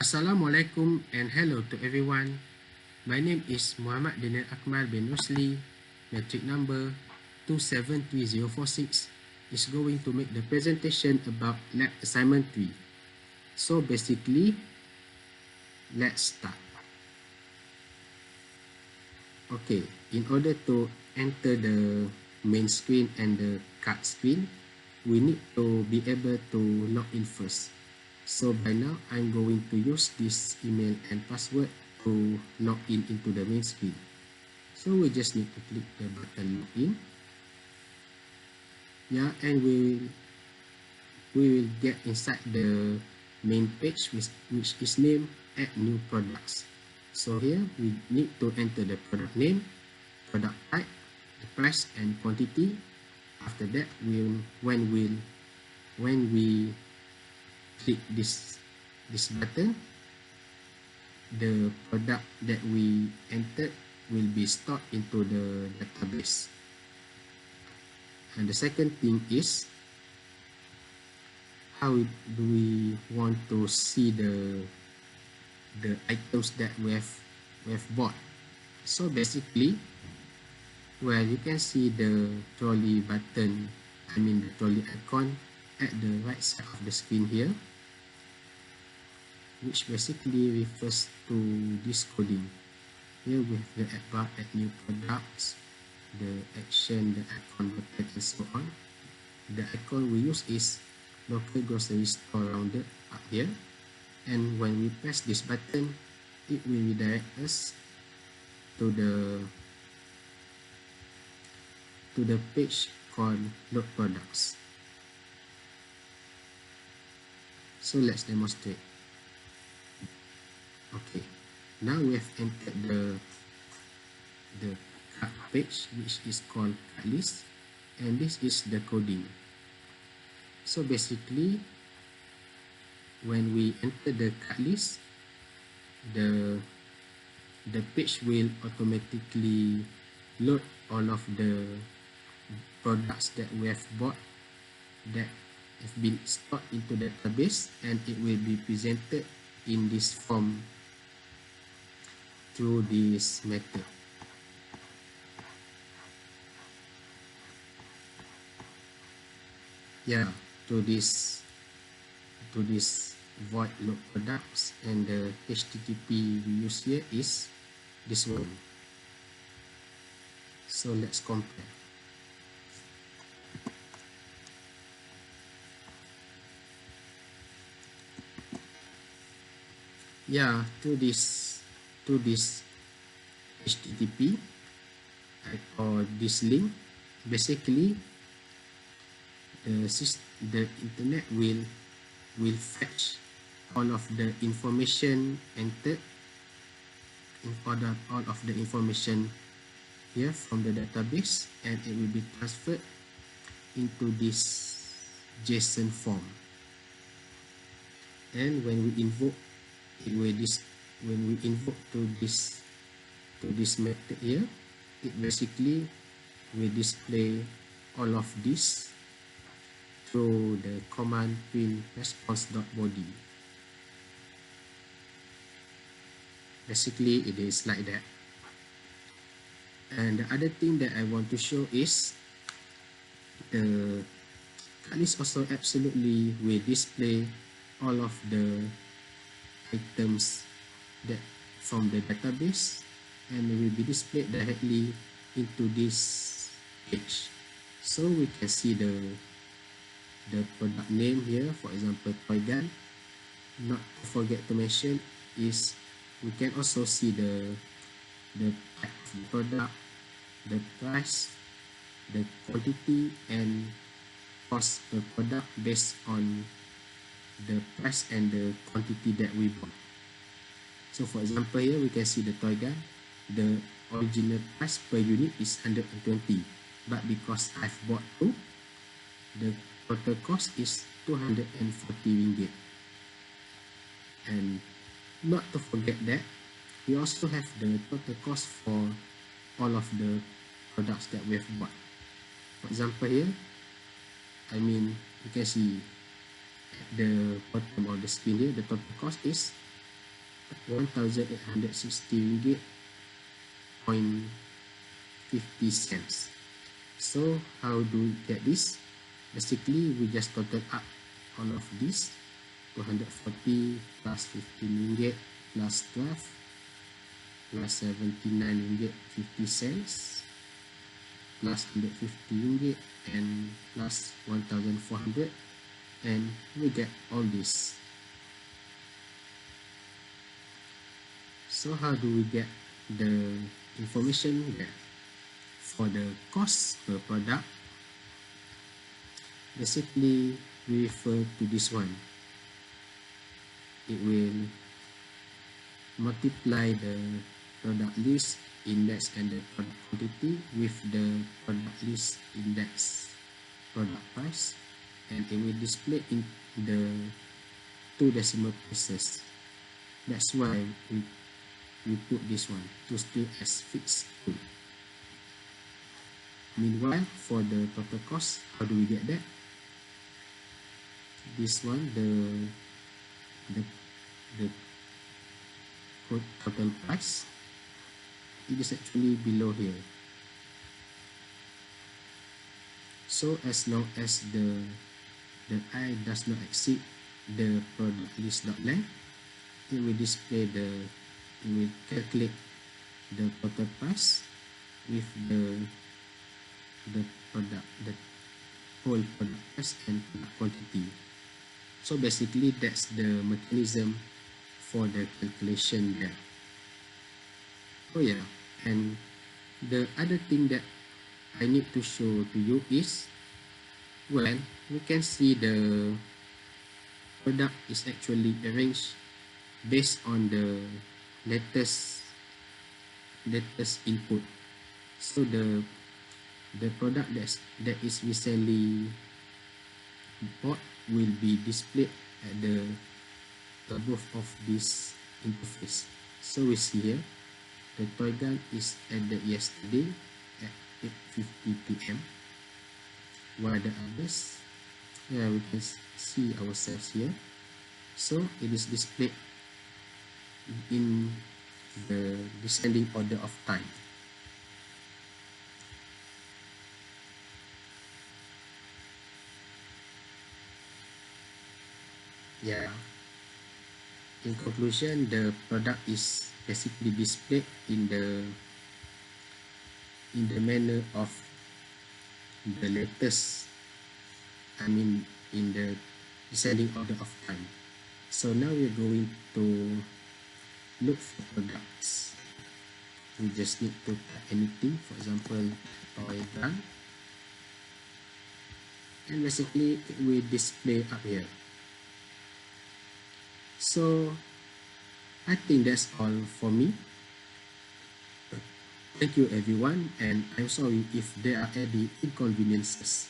Assalamualaikum and hello to everyone. My name is Muhammad Danial Akmal bin Rosli. Metric number 273046 is going to make the presentation about lab assignment 3. So basically, let's start. Okay, in order to enter the main screen and the card screen, we need to be able to log in first. So by now, I'm going to use this email and password to log in into the main screen. So we just need to click the button login. Yeah, and we will get inside the main page which is named Add New Products. So here we need to enter the product name, product type, the price and quantity. After that, when we click this button, the product that we entered will be stored into the database. And the second thing is, how do we want to see the items that we have bought? So basically, well, you can see the trolley button, the trolley icon at the right side of the screen here, which basically refers to this coding. Here we have the add bar, add new products, the action, the icon button, and so on. The icon we use is local grocery store rounded up here, and when we press this button, it will redirect us to the page called load products. So let's demonstrate. Okay, now we have entered the card page, which is called card list, and this is the coding. So basically, when we enter the card list, the page will automatically load all of the products that we have bought that have been stored into the database, and it will be presented in this form through this method. Yeah, to this void load products, and the HTTP we use here is this one. So let's compare. Yeah, to this HTTP or this link, basically the internet will fetch all of the information entered, all of the information here from the database, and it will be transferred into this JSON form. And when we invoke to this method here, it basically will display all of this through the command print response.body. Basically, it is like that. And the other thing that I want to show is the card list also absolutely will display all of the items that from the database, and it will be displayed directly into this page. So we can see the product name here, for example, toy gun. Not to forget to mention is we can also see the type of the product, the price, the quantity, and cost per product based on the price and the quantity that we bought. So for example, here we can see the toy gun. The original price per unit is 120, but because I've bought 2, the total cost is 240 ringgit. And not to forget that we also have the total cost for all of the products that we have bought. For example, here, you can see at the bottom of the screen here, the total cost is 1,860 ringgit 50 cents. So how do we get this? Basically, we just total up all of this. 240 plus 15 ringgit plus 12 plus 79 ringgit 50 cents plus 150 ringgit and plus 1,400, and we get all this. So how do we get the information there? For the cost per product, basically we refer to this one. It will multiply the product list index and the product quantity with the product list index product price, and it will display in the 2 decimal places. That's why we put this one to stay as fixed 2. Meanwhile, for the total cost, how do we get that? This one, the total price, it is actually below here. So as long as the I does not exceed the product list dot length, it will display it will calculate the total price with the whole product price and product quantity. So basically that's the mechanism for the calculation there. Oh yeah, and the other thing that I need to show to you is, well, we can see the product is actually arranged based on the latest input. So the product that is recently bought will be displayed at the above of this interface. So we see here the toy gun is added yesterday at 8:50 p.m. while the others, yeah, we can see ourselves here. So it is displayed in the descending order of time. Yeah. In conclusion, the product is basically displayed in the manner of the latest, I mean in the descending order of time. So now we're going to look for products. We just need to type anything, for example, toy gun, and basically it will display up here. So I think that's all for me. Thank you everyone, and I'm sorry if there are any inconveniences.